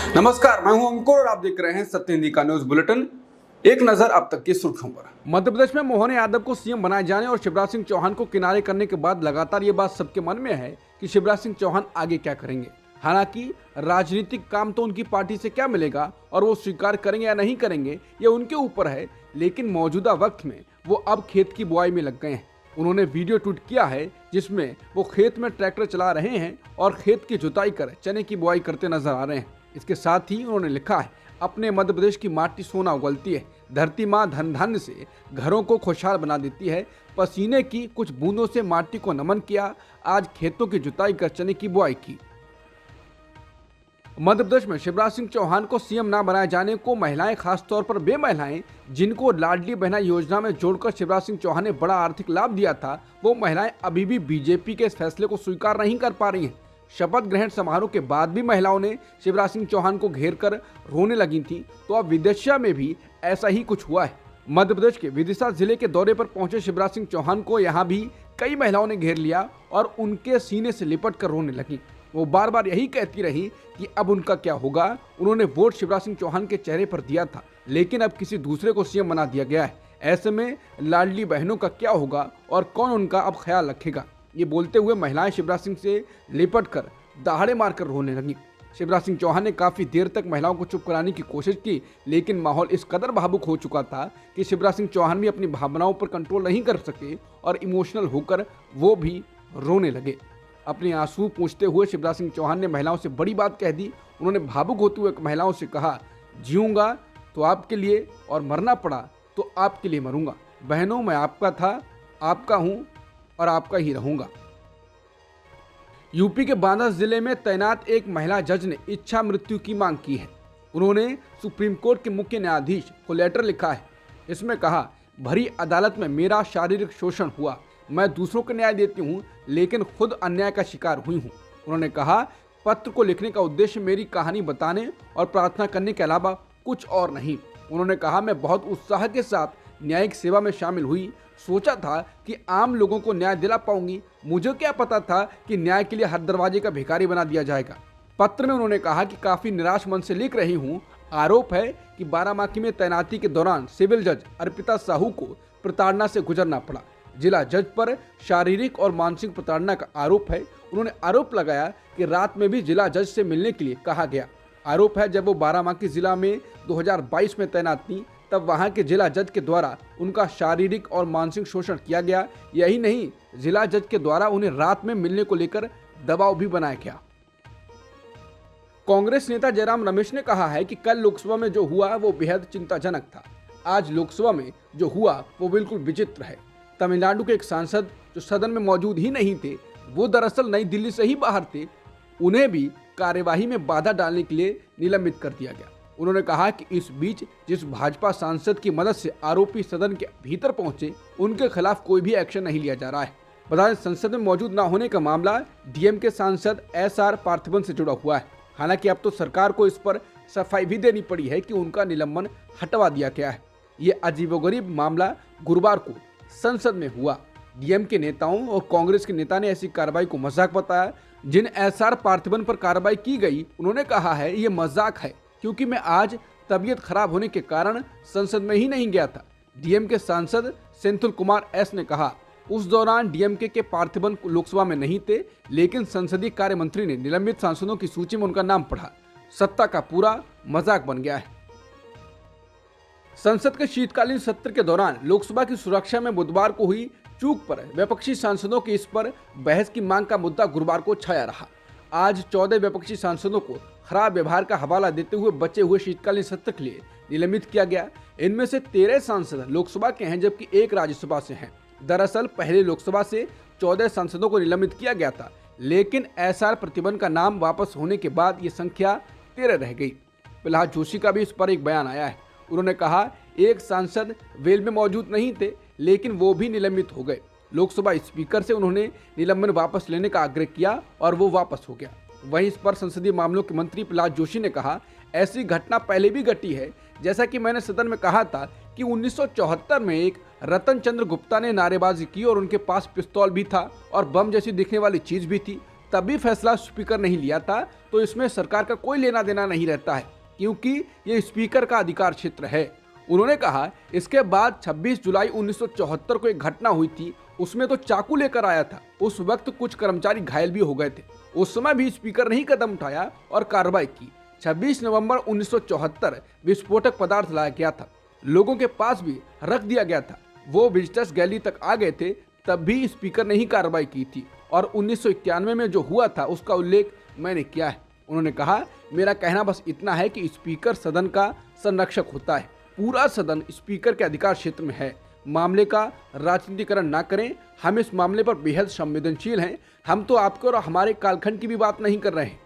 नमस्कार, मैं हूं अंकुर और आप देख रहे हैं सत्य हिंदी का न्यूज बुलेटिन। एक नजर अब तक की सुर्खियों पर। मध्य प्रदेश में मोहन यादव को सीएम बनाए जाने और शिवराज सिंह चौहान को किनारे करने के बाद लगातार ये बात सबके मन में है कि शिवराज सिंह चौहान आगे क्या करेंगे। हालांकि राजनीतिक काम तो उनकी पार्टी से क्या मिलेगा और वो स्वीकार करेंगे या नहीं करेंगे ये उनके ऊपर है, लेकिन मौजूदा वक्त में वो अब खेत की बुआई में लग गए हैं। उन्होंने वीडियो ट्वीट किया है जिसमें वो खेत में ट्रैक्टर चला रहे हैं और खेत की जुताई कर चने की बुआई करते नजर आ रहे हैं। इसके साथ ही उन्होंने लिखा है, अपने मध्य प्रदेश की माटी सोना उगलती है, धरती माँ धन धान्य से घरों को खुशहाल बना देती है, पसीने की कुछ बूंदों से माटी को नमन किया, आज खेतों की जुताई कर चने की बुआई की। मध्य प्रदेश में शिवराज सिंह चौहान को सीएम ना बनाए जाने को महिलाएं, खासतौर पर वे महिलाएं जिनको लाडली बहना योजना में जोड़कर शिवराज सिंह चौहान ने बड़ा आर्थिक लाभ दिया था, वो महिलाएं अभी भी बीजेपी के इस फैसले को स्वीकार नहीं कर पा रही हैं। शपथ ग्रहण समारोह के बाद भी महिलाओं ने शिवराज सिंह चौहान को घेर कर रोने लगी थी, तो अब विदिशा में भी ऐसा ही कुछ हुआ है। मध्य प्रदेश के विदिशा जिले के दौरे पर पहुंचे शिवराज सिंह चौहान को यहां भी कई महिलाओं ने घेर लिया और उनके सीने से लिपट कर रोने लगी। वो बार बार यही कहती रही कि अब उनका क्या होगा। उन्होंने वोट शिवराज सिंह चौहान के चेहरे पर दिया था, लेकिन अब किसी दूसरे को सीएम बना दिया गया है। ऐसे में लाडली बहनों का क्या होगा और कौन उनका अब ख्याल रखेगा। ये बोलते हुए महिलाएं शिवराज सिंह से लिपट कर दहाड़े मारकर रोने लगी। शिवराज सिंह चौहान ने काफी देर तक महिलाओं को चुप कराने की कोशिश की, लेकिन माहौल इस कदर भावुक हो चुका था कि शिवराज सिंह चौहान भी अपनी भावनाओं पर कंट्रोल नहीं कर सके और इमोशनल होकर वो भी रोने लगे। अपने आंसू पूंछते हुए शिवराज सिंह चौहान ने महिलाओं से बड़ी बात कह दी। उन्होंने भावुक होते हुए महिलाओं से कहा, जीऊंगा तो आपके लिए और मरना पड़ा तो आपके लिए मरूंगा। बहनों, मैं आपका था, आपका हूं और आपका ही रहूंगा। यूपी के बांदा जिले में तैनात एक महिला जज ने इच्छा मृत्यु की मांग की है। उन्होंने सुप्रीम कोर्ट के मुख्य न्यायाधीश को लेटर लिखा है। इसमें कहा, भरी अदालत में मेरा शारीरिक शोषण हुआ, मैं दूसरों को न्याय देती हूं लेकिन खुद अन्याय का शिकार हुई हूं। उन्होंने कहा, पत्र को लिखने का उद्देश्य मेरी कहानी बताने और प्रार्थना करने के अलावा कुछ और नहीं। उन्होंने कहा, मैं बहुत उत्साह के साथ न्यायिक सेवा में शामिल हुई, सोचा था कि आम लोगों को न्याय दिला पाऊंगी, मुझे क्या पता था कि न्याय के लिए हर दरवाजे का भिखारी बना दिया जाएगा। पत्र में उन्होंने कहा कि काफी निराश मन से लिख रही हूं। आरोप है कि बाराबांकी में तैनाती के दौरान सिविल जज अर्पिता साहू को प्रताड़ना से गुजरना पड़ा। जिला जज पर शारीरिक और मानसिक प्रताड़ना का आरोप है। उन्होंने आरोप लगाया कि रात में भी जिला जज से मिलने के लिए कहा गया। आरोप है जब वो बाराबांकी जिला में 2022 में तैनात थी, तब वहां के जिला जज के द्वारा उनका शारीरिक और मानसिक शोषण किया गया। यही नहीं, जिला जज के द्वारा उन्हें रात में मिलने को लेकर दबाव भी बनाया गया। कांग्रेस नेता जयराम रमेश ने कहा है कि कल लोकसभा में जो हुआ वो बेहद चिंताजनक था। आज लोकसभा में जो हुआ वो बिल्कुल विचित्र है। तमिलनाडु के एक सांसद जो सदन में मौजूद ही नहीं थे, वो दरअसल नई दिल्ली से ही बाहर थे, उन्हें भी कार्यवाही में बाधा डालने के लिए निलंबित कर दिया गया। उन्होंने कहा कि इस बीच जिस भाजपा सांसद की मदद से आरोपी सदन के भीतर पहुंचे, उनके खिलाफ कोई भी एक्शन नहीं लिया जा रहा है। बता दें, संसद में मौजूद न होने का मामला डीएम के सांसद एसआर पार्थिबन से जुड़ा हुआ है। हालांकि अब तो सरकार को इस पर सफाई भी देनी पड़ी है कि उनका निलंबन हटवा दिया गया है। ये अजीबोगरीब मामला गुरुवार को संसद में हुआ। डीएम के नेताओं और कांग्रेस के नेता ने ऐसी कार्रवाई को मजाक बताया। जिन एसआर पार्थिबन पर कार्रवाई की गई, उन्होंने कहा है ये मजाक है क्योंकि मैं आज तबीयत खराब होने के कारण संसद में ही नहीं गया था। डीएम के सांसद सेंथिल कुमार एस ने कहा, उस दौरान डीएमके के पार्थिबन लोकसभा में नहीं थे, लेकिन संसदीय कार्य मंत्री ने निलंबित सांसदों की सूची में उनका नाम पढ़ा। सत्ता का पूरा मजाक बन गया है। संसद के शीतकालीन सत्र के दौरान लोकसभा की सुरक्षा में बुधवार को हुई चूक पर विपक्षी सांसदों की इस पर बहस की मांग का मुद्दा गुरुवार को छाया रहा। आज 14 विपक्षी सांसदों को खराब व्यवहार का हवाला देते हुए बचे हुए शीतकालीन सत्र के लिए निलंबित किया गया। इनमें से 13 सांसद लोकसभा के हैं, जबकि 1 राज्यसभा से हैं। दरअसल पहले लोकसभा से 14 सांसदों को निलंबित किया गया था, लेकिन एसआर प्रतिबंध का नाम वापस होने के बाद ये संख्या 13 रह गई। प्रहलाद जोशी का भी इस पर एक बयान आया है। उन्होंने कहा, एक सांसद वेल में मौजूद नहीं थे, लेकिन वो भी निलंबित हो गए। लोकसभा स्पीकर से उन्होंने निलंबन वापस लेने का आग्रह किया और वो वापस हो गया। वहीं इस पर संसदीय मामलों के मंत्री प्रहलाद जोशी ने कहा, ऐसी घटना पहले भी घटी है। जैसा कि मैंने सदन में कहा था कि 1974 में एक रतन चंद्र गुप्ता ने नारेबाजी की और उनके पास पिस्तौल भी था और बम जैसी दिखने वाली चीज भी थी। तभी फैसला स्पीकर नहीं लिया था तो इसमें सरकार का कोई लेना देना नहीं रहता है, क्योंकि ये स्पीकर का अधिकार क्षेत्र है। उन्होंने कहा इसके बाद 26 जुलाई 1974 को एक घटना हुई थी, उसमें तो चाकू लेकर आया था। उस वक्त कुछ कर्मचारी घायल भी हो गए थे। उस समय भी स्पीकर ने ही कदम उठाया और कार्रवाई की। 26 नवंबर 1974 विस्फोटक पदार्थ लाया गया था, लोगों के पास भी रख दिया गया था। वो विजिटर्स गैलरी तक आ गए थे, तब भी स्पीकर ने ही कार्रवाई की थी और 1991 में जो हुआ था उसका उल्लेख मैंने किया है। उन्होंने कहा मेरा कहना बस इतना है कि स्पीकर सदन का संरक्षक होता है, पूरा सदन स्पीकर के अधिकार क्षेत्र में है। मामले का राजनीतिकरण ना करें, हम इस मामले पर बेहद संवेदनशील हैं। हम तो आपके और हमारे कालखंड की भी बात नहीं कर रहे हैं।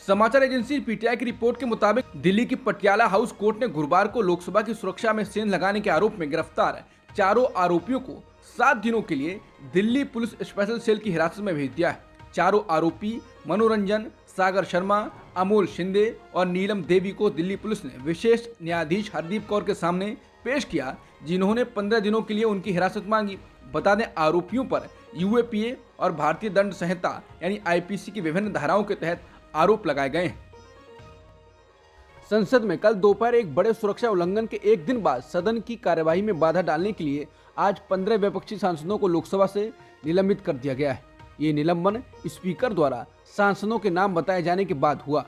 समाचार एजेंसी पीटीआई की रिपोर्ट के मुताबिक दिल्ली की पटियाला हाउस कोर्ट ने गुरुवार को लोकसभा की सुरक्षा में सेंध लगाने के आरोप में गिरफ्तार चारों आरोपियों को 7 दिनों के लिए दिल्ली पुलिस स्पेशल सेल की हिरासत में भेज दिया है। चारों आरोपी मनोरंजन, सागर शर्मा, अमोल शिंदे और नीलम देवी को दिल्ली पुलिस ने विशेष न्यायाधीश हरदीप कौर के सामने पेश किया, जिन्होंने 15 दिनों के लिए उनकी हिरासत मांगी। बता दें आरोपियों पर यूएपीए और भारतीय दंड संहिता यानी आईपीसी की विभिन्न धाराओं के तहत आरोप लगाए गए हैं। संसद में कल दोपहर एक बड़े सुरक्षा उल्लंघन के एक दिन बाद सदन की कार्यवाही में बाधा डालने के लिए आज 15 विपक्षी सांसदों को लोकसभा से निलंबित कर दिया गया है। ये निलंबन स्पीकर द्वारा सांसदों के नाम बताए जाने के बाद हुआ।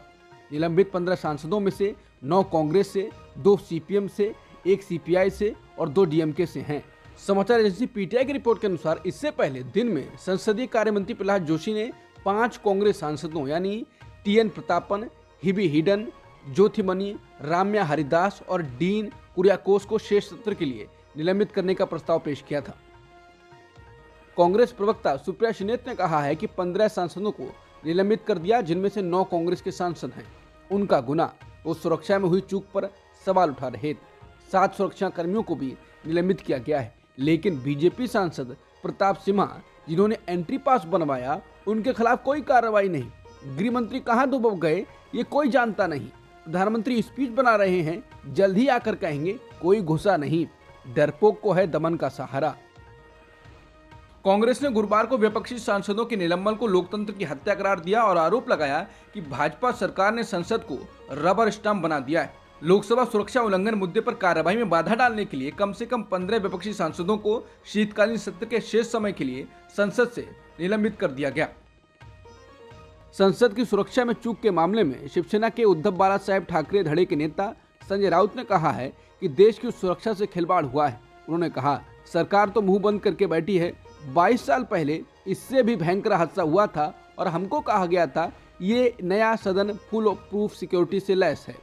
निलंबित 15 सांसदों में से 9 कांग्रेस से, 2 सीपीएम से, 1 सीपीआई से और 2 डीएमके से हैं। समाचार एजेंसी पीटीआई की रिपोर्ट के अनुसार इससे पहले दिन में संसदीय कार्य मंत्री प्रहलाद जोशी ने 5 कांग्रेस सांसदों यानी TN Prathapan, heebie hidden, Jyothimani, Ramya Haridas और डीन कुरियाकोस को शेष सत्र के लिए निलंबित करने का प्रस्ताव पेश किया था। कांग्रेस प्रवक्ता सुप्रिया श्रीनेत ने कहा है कि 15 सांसदों को निलंबित कर दिया, जिनमें से 9 कांग्रेस के सांसद हैं। उनका गुना वो सुरक्षा में हुई चूक पर सवाल उठा रहे थे। 7 सुरक्षा कर्मियों को भी निलंबित किया गया है, लेकिन बीजेपी सांसद प्रताप सिम्हा, जिन्होंने एंट्री पास बनवाया, उनके खिलाफ कोई कार्रवाई नहीं। गृह मंत्री कहां दुबक गए ये कोई जानता नहीं। प्रधानमंत्री स्पीच बना रहे हैं, जल्द ही आकर कहेंगे कोई घुसा नहीं। डरपोक को है दमन का सहारा। कांग्रेस ने गुरुवार को विपक्षी सांसदों के निलंबन को लोकतंत्र की हत्या करार दिया और आरोप लगाया कि भाजपा सरकार ने संसद को रबर स्टंप बना दिया है। लोकसभा सुरक्षा उल्लंघन मुद्दे पर कार्रवाई में बाधा डालने के लिए कम से कम 15 विपक्षी सांसदों को शीतकालीन सत्र के शेष समय के लिए संसद से निलंबित कर दिया गया। संसद की सुरक्षा में चूक के मामले में शिवसेना के उद्धव बालासाहेब ठाकरे धड़े के नेता संजय राउत ने कहा है कि देश की सुरक्षा से खिलवाड़ हुआ है। उन्होंने कहा सरकार तो मुंह बंद करके बैठी है। 22 साल पहले इससे भी भयंकर हादसा हुआ था और हमको कहा गया था ये नया सदन फुल प्रूफ सिक्योरिटी से लैस है।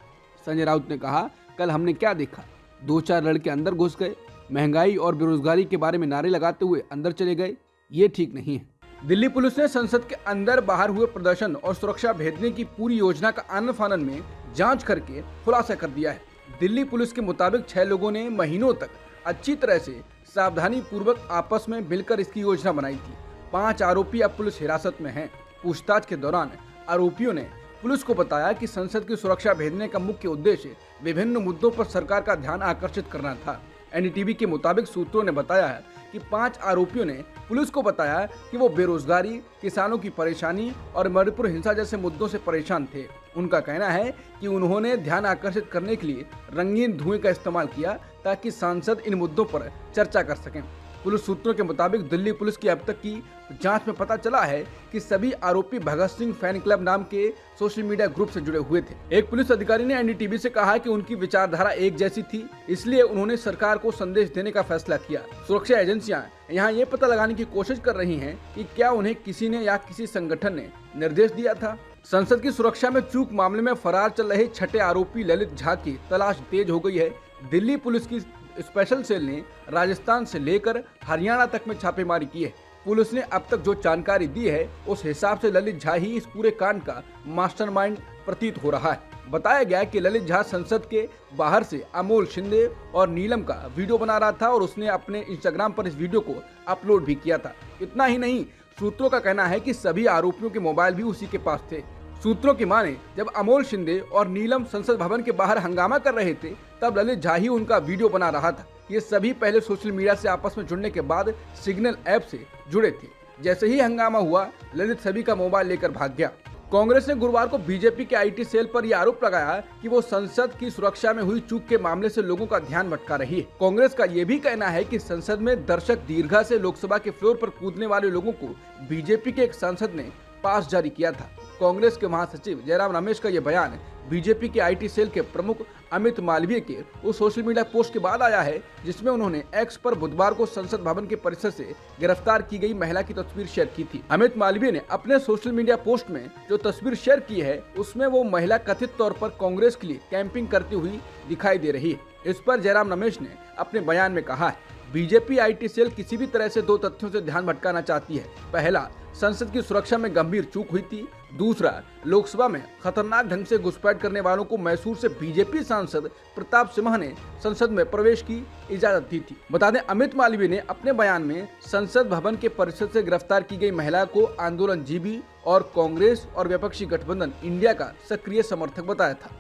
संजय राउत ने कहा कल हमने क्या देखा, 2-4 लड़के अंदर घुस गए, महंगाई और बेरोजगारी के बारे में नारे लगाते हुए अंदर चले गए। ये ठीक नहीं है। दिल्ली पुलिस ने संसद के अंदर बाहर हुए प्रदर्शन और सुरक्षा भेजने की पूरी योजना का आनन फानन में जांच करके खुलासा कर दिया है। दिल्ली पुलिस के मुताबिक 6 लोगों ने महीनों तक अच्छी तरह से सावधानी पूर्वक आपस में मिलकर इसकी योजना बनाई थी। 5 आरोपी अब पुलिस हिरासत में हैं। पूछताछ के दौरान आरोपियों ने पुलिस को बताया कि संसद की सुरक्षा भेजने का मुख्य उद्देश्य विभिन्न मुद्दों पर सरकार का ध्यान आकर्षित करना था। एनडीटीवी के मुताबिक सूत्रों ने बताया है कि 5 आरोपियों ने पुलिस को बताया कि वो बेरोजगारी, किसानों की परेशानी और मणिपुर हिंसा जैसे मुद्दों से परेशान थे। उनका कहना है कि उन्होंने ध्यान आकर्षित करने के लिए रंगीन धुएं का इस्तेमाल किया ताकि सांसद इन मुद्दों पर चर्चा कर सकें। पुलिस सूत्रों के मुताबिक दिल्ली पुलिस की अब तक की जांच में पता चला है कि सभी आरोपी भगत सिंह फैन क्लब नाम के सोशल मीडिया ग्रुप से जुड़े हुए थे। एक पुलिस अधिकारी ने एनडीटीवी से कहा कि उनकी विचारधारा एक जैसी थी, इसलिए उन्होंने सरकार को संदेश देने का फैसला किया। सुरक्षा एजेंसियां यहाँ ये पता लगाने की कोशिश कर रही हैं कि क्या उन्हें किसी ने या किसी संगठन ने निर्देश दिया था। संसद की सुरक्षा में चूक मामले में फरार चल रहे 6ठे आरोपी ललित झा की तलाश तेज हो गई है। दिल्ली पुलिस की स्पेशल सेल ने राजस्थान से लेकर हरियाणा तक में छापेमारी की है। पुलिस ने अब तक जो जानकारी दी है उस हिसाब से ललित झा ही इस पूरे कांड का मास्टरमाइंड प्रतीत हो रहा है। बताया गया कि ललित झा संसद के बाहर से अमोल शिंदे और नीलम का वीडियो बना रहा था और उसने अपने इंस्टाग्राम पर इस वीडियो को अपलोड भी किया था। इतना ही नहीं, सूत्रों का कहना है कि सभी आरोपियों के मोबाइल भी उसी के पास थे। सूत्रों की माने जब अमोल शिंदे और नीलम संसद भवन के बाहर हंगामा कर रहे थे तब ललित झा ही उनका वीडियो बना रहा था। ये सभी पहले सोशल मीडिया से आपस में जुड़ने के बाद सिग्नल ऐप से जुड़े थे। जैसे ही हंगामा हुआ, ललित सभी का मोबाइल लेकर भाग गया। कांग्रेस ने गुरुवार को बीजेपी के आईटी सेल पर यह आरोप लगाया कि वो संसद की सुरक्षा में हुई चूक के मामले से लोगों का ध्यान भटका रही है। कांग्रेस का ये भी कहना है कि संसद में दर्शक दीर्घा से लोकसभा के फ्लोर पर कूदने वाले लोगों को बीजेपी के एक सांसद ने पास जारी किया था। कांग्रेस के महासचिव जयराम रमेश का यह बयान बीजेपी के आईटी सेल के प्रमुख अमित मालवीय के उस सोशल मीडिया पोस्ट के बाद आया है जिसमें उन्होंने एक्स पर बुधवार को संसद भवन के परिसर से गिरफ्तार की गई महिला की तस्वीर शेयर की थी। अमित मालवीय ने अपने सोशल मीडिया पोस्ट में जो तस्वीर शेयर की है उसमें वो महिला कथित तौर पर कांग्रेस के लिए कैंपिंग करती हुई दिखाई दे रही है। इस पर जयराम रमेश ने अपने बयान में कहा है, बीजेपी आईटी सेल किसी भी तरह से दो तथ्यों से ध्यान भटकाना चाहती है। पहला, संसद की सुरक्षा में गंभीर चूक हुई थी। दूसरा, लोकसभा में खतरनाक ढंग से घुसपैठ करने वालों को मैसूर से बीजेपी सांसद प्रताप सिम्हा ने संसद में प्रवेश की इजाजत दी थी। बता दें, अमित मालवीय ने अपने बयान में संसद भवन के परिसर से गिरफ्तार की गई महिला को आंदोलनजीवी और कांग्रेस और विपक्षी गठबंधन इंडिया का सक्रिय समर्थक बताया था।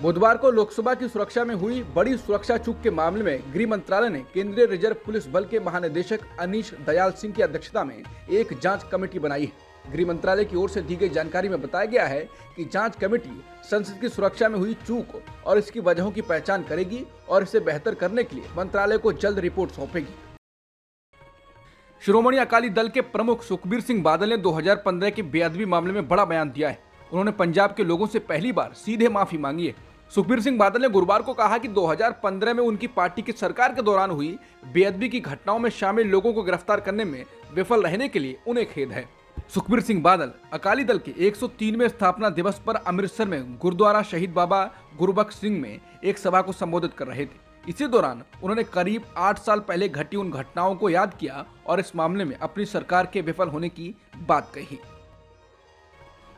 बुधवार को लोकसभा की सुरक्षा में हुई बड़ी सुरक्षा चूक के मामले में गृह मंत्रालय ने केंद्रीय रिजर्व पुलिस बल के महानिदेशक अनीश दयाल सिंह की अध्यक्षता में एक जांच कमेटी बनाई है। गृह मंत्रालय की ओर से दी गई जानकारी में बताया गया है कि जांच कमेटी संसद की सुरक्षा में हुई चूक और इसकी वजहों की पहचान करेगी और इसे बेहतर करने के लिए मंत्रालय को जल्द रिपोर्ट सौंपेगी। श्रोमणी अकाली दल के प्रमुख सुखबीर सिंह बादल ने 2015 के बेअदबी मामले में बड़ा बयान दिया है। उन्होंने पंजाब के लोगों से पहली बार सीधे माफी मांगी है। सुखबीर सिंह बादल ने गुरुवार को कहा कि 2015 में उनकी पार्टी की सरकार के दौरान हुई बेअदबी की घटनाओं में शामिल लोगों को गिरफ्तार करने में विफल रहने के लिए उन्हें खेद है। सुखबीर सिंह बादल अकाली दल के 103वें स्थापना दिवस पर अमृतसर में गुरुद्वारा शहीद बाबा गुरबख्श सिंह में एक सभा को संबोधित कर रहे थे। इसी दौरान उन्होंने करीब 8 साल पहले घटी उन घटनाओं को याद किया और इस मामले में अपनी सरकार के विफल होने की बात कही।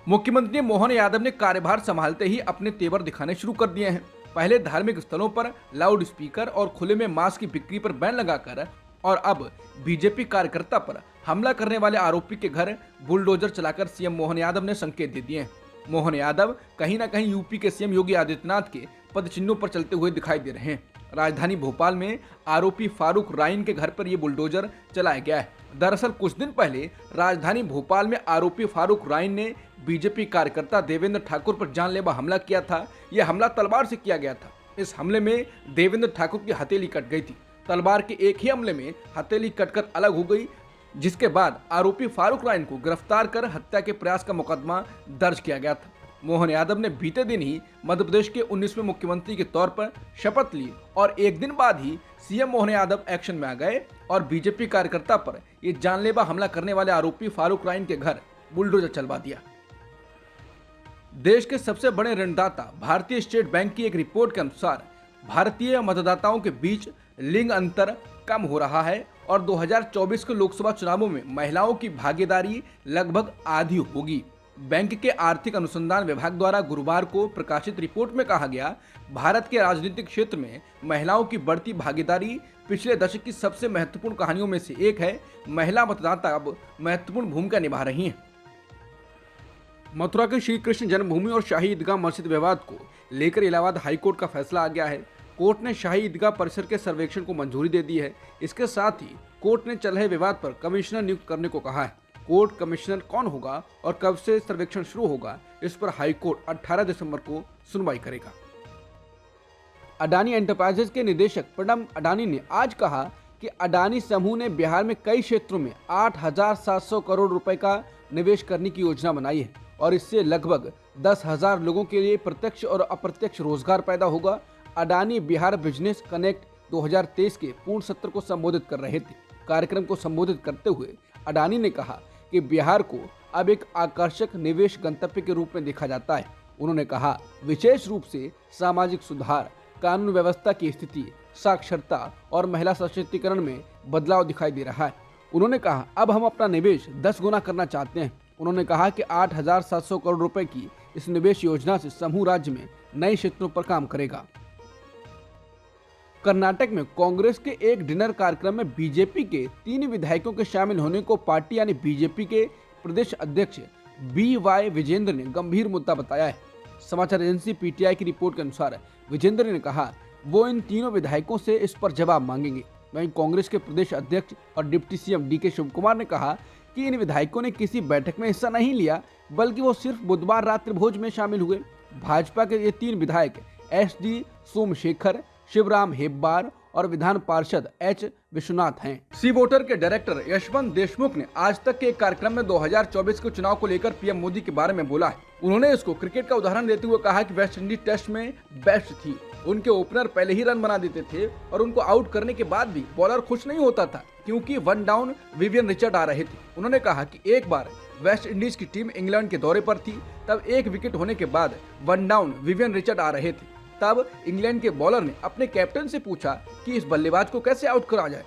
मुख्यमंत्री मोहन यादव ने कार्यभार संभालते ही अपने तेवर दिखाने शुरू कर दिए हैं। पहले धार्मिक स्थलों पर लाउड स्पीकर और खुले में मांस की बिक्री पर बैन लगाकर और अब बीजेपी कार्यकर्ता पर हमला करने वाले आरोपी के घर बुलडोजर चलाकर सीएम मोहन यादव ने संकेत दे दिए हैं। मोहन यादव कहीं न कहीं यूपी के सीएम योगी आदित्यनाथ के पदचिन्हों पर चलते हुए दिखाई दे रहे हैं। राजधानी भोपाल में आरोपी फारूक राइन के घर पर यह बुलडोजर चलाया गया है। दरअसल कुछ दिन पहले राजधानी भोपाल में आरोपी फारूक राइन ने बीजेपी कार्यकर्ता देवेंद्र ठाकुर पर जानलेवा हमला किया था। यह हमला तलवार से किया गया था। इस हमले में देवेंद्र ठाकुर की हथेली कट गई थी। तलवार के एक ही हमले में हथेली कटकर अलग हो गई, जिसके बाद आरोपी फारूक राइन को गिरफ्तार कर हत्या के प्रयास का मुकदमा दर्ज किया गया था। मोहन यादव ने बीते दिन ही मध्य प्रदेश के 19वें मुख्यमंत्री के तौर पर शपथ ली और एक दिन बाद ही सीएम मोहन यादव एक्शन में आ गए और बीजेपी कार्यकर्ता पर ये जानलेवा हमला करने वाले आरोपी फारूक राइन के घर बुलडोजर चलवा दिया। देश के सबसे बड़े ऋणदाता भारतीय स्टेट बैंक की एक रिपोर्ट के अनुसार भारतीय मतदाताओं के बीच लिंग अंतर कम हो रहा है और 2024 के लोकसभा चुनावों में महिलाओं की भागीदारी लगभग आधी होगी। बैंक के आर्थिक अनुसंधान विभाग द्वारा गुरुवार को प्रकाशित रिपोर्ट में कहा गया, भारत के राजनीतिक क्षेत्र में महिलाओं की बढ़ती भागीदारी पिछले दशक की सबसे महत्वपूर्ण कहानियों में से एक है। महिला मतदाता अब महत्वपूर्ण भूमिका निभा रही हैं। मथुरा के श्री कृष्ण जन्मभूमि और शाही ईदगाह मस्जिद विवाद को लेकर इलाहाबाद हाईकोर्ट का फैसला आ गया है। कोर्ट ने शाही ईदगाह परिसर के सर्वेक्षण को मंजूरी दे दी है। इसके साथ ही कोर्ट ने चल रहे विवाद पर कमिश्नर नियुक्त करने को कहा है। कोर्ट कमिश्नर कौन होगा और कब से सर्वेक्षण शुरू होगा, इस पर हाईकोर्ट 18 दिसंबर को सुनवाई करेगा। अडानी एंटरप्राइजेज के निदेशक प्रणब अडानी ने आज कहा कि अडानी समूह ने बिहार में कई क्षेत्रों में 8,700 करोड़ रुपए का निवेश करने की योजना बनाई है और इससे लगभग 10,000 लोगों के लिए प्रत्यक्ष और अप्रत्यक्ष रोजगार पैदा होगा। अडानी बिहार बिजनेस कनेक्ट 2023 के पूर्ण सत्र को संबोधित कर रहे थे। कार्यक्रम को संबोधित करते हुए अडानी ने कहा कि बिहार को अब एक आकर्षक निवेश गंतव्य के रूप में देखा जाता है। उन्होंने कहा, विशेष रूप से सामाजिक सुधार, कानून व्यवस्था की स्थिति, साक्षरता और महिला सशक्तिकरण में बदलाव दिखाई दे रहा है। उन्होंने कहा, अब हम अपना निवेश 10 गुना करना चाहते हैं। उन्होंने कहा कि 8,700 करोड़ रुपए की इस निवेश योजना से समूह राज्य में नए क्षेत्रों पर काम करेगा। कर्नाटक में कांग्रेस के एक डिनर कार्यक्रम में बीजेपी के 3 विधायकों के शामिल होने को पार्टी यानी बीजेपी के प्रदेश अध्यक्ष BY विजेंद्र ने गंभीर मुद्दा बताया है। समाचार एजेंसी PTI की रिपोर्ट के अनुसार विजेंद्र ने कहा, वो इन तीनों विधायकों से इस पर जवाब मांगेंगे। वहीं कांग्रेस के प्रदेश अध्यक्ष और डिप्टी CM DK शिवकुमार ने कहा कि इन विधायकों ने किसी बैठक में हिस्सा नहीं लिया, बल्कि वो सिर्फ बुधवार रात्रि भोज में शामिल हुए। भाजपा के ये 3 विधायक SD सोमशेखर, शिवराम हेब्बार और विधान पार्षद H विश्वनाथ हैं। सी वोटर के डायरेक्टर यशवंत देशमुख ने आज तक के एक कार्यक्रम में 2024 के चुनाव को लेकर पीएम मोदी के बारे में बोला है। उन्होंने इसको क्रिकेट का उदाहरण देते हुए कहा कि वेस्ट इंडीज टेस्ट में बेस्ट थी, उनके ओपनर पहले ही रन बना देते थे और उनको आउट करने के बाद भी बॉलर खुश नहीं होता था, क्योंकि 1 डाउन विवियन रिचर्ड आ रहे थे। उन्होंने कहा कि एक बार वेस्ट इंडीज की टीम इंग्लैंड के दौरे पर थी, तब 1 विकेट होने के बाद 1 डाउन विवियन रिचर्ड आ रहे थे। तब इंग्लैंड के बॉलर ने अपने कैप्टन से पूछा कि इस बल्लेबाज को कैसे आउट करा जाए।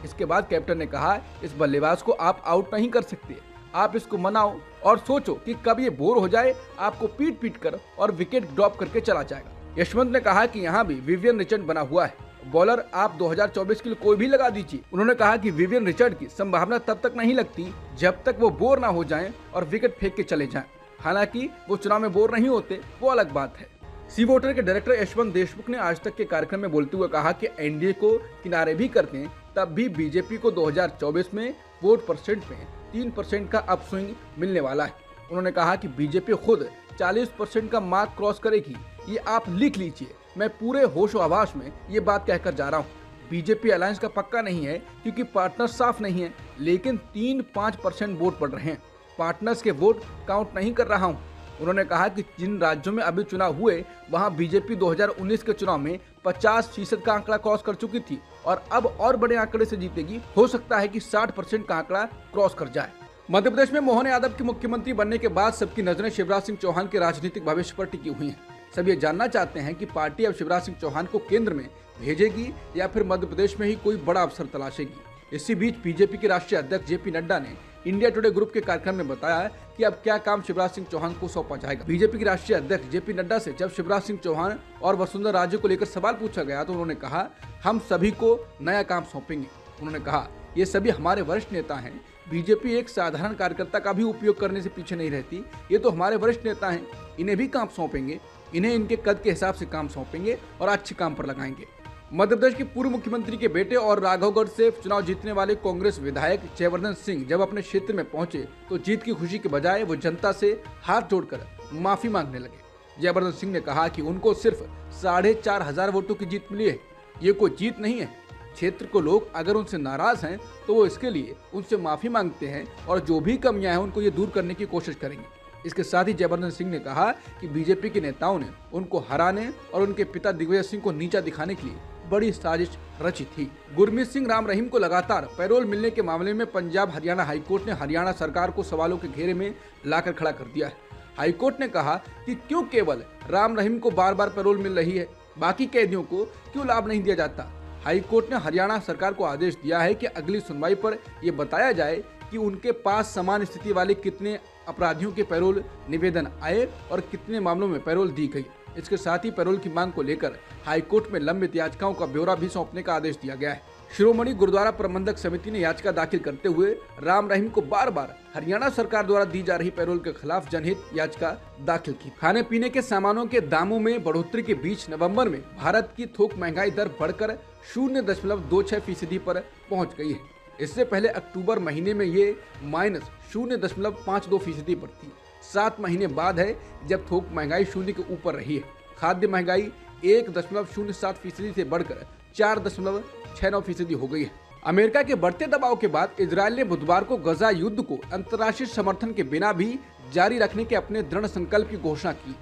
इसके बाद कैप्टन ने कहा, इस बल्लेबाज को आप आउट नहीं कर सकते, आप इसको मनाओ और सोचो कि कब ये बोर हो जाए, आपको पीट पीट कर और विकेट ड्रॉप करके चला जाएगा। यशवंत ने कहा कि यहाँ भी विवियन रिचर्ड बना हुआ है, बॉलर आप 2024 के लिए कोई भी लगा दीजिए। उन्होंने कहा कि विवियन रिचर्ड की संभावना तब तक नहीं लगती जब तक वो बोर ना हो जाएं और विकेट फेंक के चले जाएं। हालांकि वो चुनाव में बोर नहीं होते, वो अलग बात है। सी वोटर के डायरेक्टर यशवंत देशमुख ने आज तक के कार्यक्रम में बोलते हुए कहा कि एनडीए को किनारे भी करते हैं, तब भी बीजेपी को 2024 में वोट परसेंट में 3% का अपस्विंग मिलने वाला है। उन्होंने कहा कि बीजेपी खुद 40% का मार्क क्रॉस करेगी, ये आप लिख लीजिए। मैं पूरे होशो आवास में ये बात कहकर जा रहा हूँ। बीजेपी अलायंस का पक्का नहीं है क्योंकि पार्टनर साफ नहीं है, लेकिन 3-5% वोट पड़ रहे हैं। पार्टनर्स के वोट काउंट नहीं कर रहा हूँ। उन्होंने कहा कि जिन राज्यों में अभी चुनाव हुए वहां बीजेपी 2019 के चुनाव में 50% का आंकड़ा क्रॉस कर चुकी थी और अब और बड़े आंकड़े से जीतेगी। हो सकता है कि 60% का आंकड़ा क्रॉस कर जाए। मध्य प्रदेश में मोहन यादव के मुख्यमंत्री बनने के बाद सबकी नजरें शिवराज सिंह चौहान के राजनीतिक भविष्य पर टिकी हुई हैं। सब ये जानना चाहते हैं कि पार्टी अब शिवराज सिंह चौहान को केंद्र में भेजेगी या फिर मध्य प्रदेश में ही कोई बड़ा अवसर तलाशेगी। इसी बीच बीजेपी के राष्ट्रीय अध्यक्ष जेपी नड्डा ने इंडिया टुडे ग्रुप के कार्यक्रम में बताया कि अब क्या काम शिवराज सिंह चौहान को सौंपा जाएगा। बीजेपी के राष्ट्रीय अध्यक्ष जेपी नड्डा से जब शिवराज सिंह चौहान और वसुंधरा राजे को लेकर सवाल पूछा गया तो उन्होंने कहा, हम सभी को नया काम सौंपेंगे। उन्होंने कहा, ये सभी हमारे वरिष्ठ नेता हैं। बीजेपी एक साधारण कार्यकर्ता का भी उपयोग करने से पीछे नहीं रहती। ये तो हमारे वरिष्ठ नेता हैं, इन्हें भी काम सौंपेंगे, इन्हें इनके कद के हिसाब से काम सौंपेंगे और अच्छे काम पर लगाएंगे। मध्य प्रदेश के पूर्व मुख्यमंत्री के बेटे और राघवगढ़ से चुनाव जीतने वाले कांग्रेस विधायक जयवर्धन सिंह जब अपने क्षेत्र में पहुंचे तो जीत की खुशी के बजाय वो जनता से हाथ जोड़कर माफी मांगने लगे। जयवर्धन सिंह ने कहा कि उनको सिर्फ 4,500 वोटों की जीत मिली है, ये कोई जीत नहीं है। क्षेत्र को लोग अगर उनसे नाराज हैं तो वो इसके लिए उनसे माफी मांगते हैं और जो भी कमियां हैं उनको ये दूर करने की कोशिश करेंगे। इसके साथ ही जयवर्धन सिंह ने कहा कि बीजेपी के नेताओं ने उनको हराने और उनके पिता दिग्विजय सिंह को नीचा दिखाने के लिए बड़ी साजिश रची थी। गुरमीत सिंह राम रहीम को लगातार पैरोल मिलने के मामले में पंजाब हरियाणा हाईकोर्ट ने हरियाणा सरकार को सवालों के घेरे में लाकर खड़ा कर दिया है। हाईकोर्ट ने कहा कि क्यों केवल राम रहीम को बार बार पैरोल मिल रही है, बाकी कैदियों को क्यों लाभ नहीं दिया जाता। हाईकोर्ट ने हरियाणा सरकार को आदेश दिया है कि अगली सुनवाई पर यह बताया जाए कि उनके पास समान स्थिति वाले कितने अपराधियों के पैरोल निवेदन आए और कितने मामलों में पैरोल दी गई। इसके साथ ही पैरोल की मांग को लेकर हाईकोर्ट में लंबित याचिकाओं का ब्यौरा भी सौंपने का आदेश दिया गया है। शिरोमणि गुरुद्वारा प्रबंधक समिति ने याचिका दाखिल करते हुए राम रहीम को बार बार हरियाणा सरकार द्वारा दी जा रही पैरोल के खिलाफ जनहित याचिका दाखिल की। खाने पीने के सामानों के दामों में बढ़ोतरी के बीच नवंबर में भारत की थोक महंगाई दर बढ़कर 0.26% पर पहुंच गई है। इससे पहले अक्टूबर महीने में ये -0.52% पर थी। 7 महीने बाद है जब थोक महंगाई 0 के ऊपर रही है। खाद्य महंगाई 1.07% से बढ़कर 4.69% हो गई है। अमेरिका के बढ़ते दबाव के बाद इजरायल ने बुधवार को गजा युद्ध को अंतर्राष्ट्रीय समर्थन के बिना भी जारी रखने के अपने दृढ़ संकल्प की घोषणा की।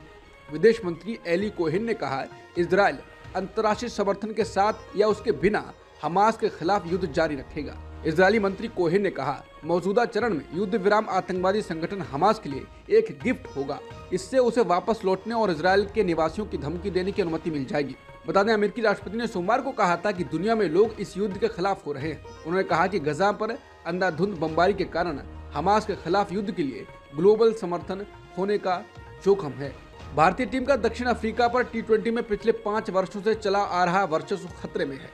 विदेश मंत्री एली कोहेन ने कहा, इजरायल अंतर्राष्ट्रीय समर्थन के साथ या उसके बिना हमास के खिलाफ युद्ध जारी रखेगा। इजरायली मंत्री कोहेन ने कहा, मौजूदा चरण में युद्ध विराम आतंकवादी संगठन हमास के लिए एक गिफ्ट होगा। इससे उसे वापस लौटने और इजरायल के निवासियों की धमकी देने की अनुमति मिल जाएगी। बता दें, अमेरिकी राष्ट्रपति ने सोमवार को कहा था कि दुनिया में लोग इस युद्ध के खिलाफ हो रहे हैं। उन्होंने कहा कि गजा पर अंधाधुंध बमबारी के कारण हमास के खिलाफ युद्ध के लिए ग्लोबल समर्थन होने का जोखिम है। भारतीय टीम का दक्षिण अफ्रीका पर T20 में पिछले 5 वर्षों से चला आ रहा वर्चस्व खतरे में है।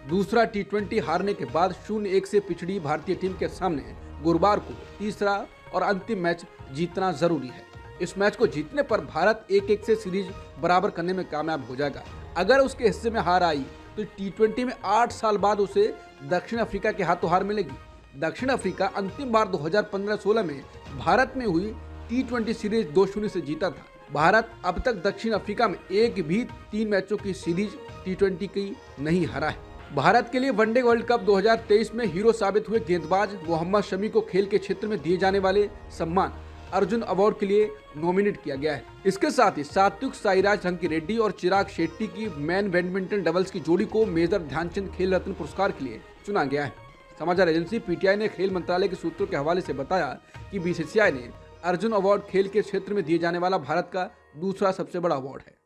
दूसरा T20 हारने के बाद 0-1 से पिछड़ी भारतीय टीम के सामने गुरुवार को तीसरा और अंतिम मैच जीतना जरूरी है। इस मैच को जीतने पर भारत 1-1 से सीरीज बराबर करने में कामयाब हो जाएगा। अगर उसके हिस्से में हार आई तो T20 में 8 साल बाद उसे दक्षिण अफ्रीका के हाथों हार मिलेगी। दक्षिण अफ्रीका अंतिम बार 2015-16 में भारत में हुई T20 सीरीज 2-0 से जीता था। भारत अब तक दक्षिण अफ्रीका में एक भी 3 मैचों की सीरीज T20 की नहीं हारा है। भारत के लिए वनडे वर्ल्ड कप 2023 में हीरो साबित हुए गेंदबाज मोहम्मद शमी को खेल के क्षेत्र में दिए जाने वाले सम्मान अर्जुन अवार्ड के लिए नॉमिनेट किया गया है। इसके साथ ही सात्विक साईराज रंकीरेड्डी और चिराग शेट्टी की मैन बैडमिंटन डबल्स की जोड़ी को मेजर ध्यानचंद खेल रत्न पुरस्कार के लिए चुना गया है। समाचार एजेंसी पीटीआई ने खेल मंत्रालय के सूत्रों के हवाले से बताया कि बीसीसीआई ने अर्जुन अवार्ड खेल के क्षेत्र में दिए जाने वाला भारत का दूसरा सबसे बड़ा अवार्ड है।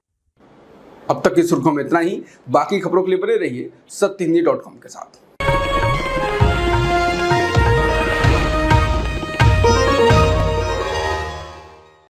अब तक की सुर्खियों में इतना ही। बाकी खबरों के लिए बने रहिए सत्यहिंदी.com के साथ।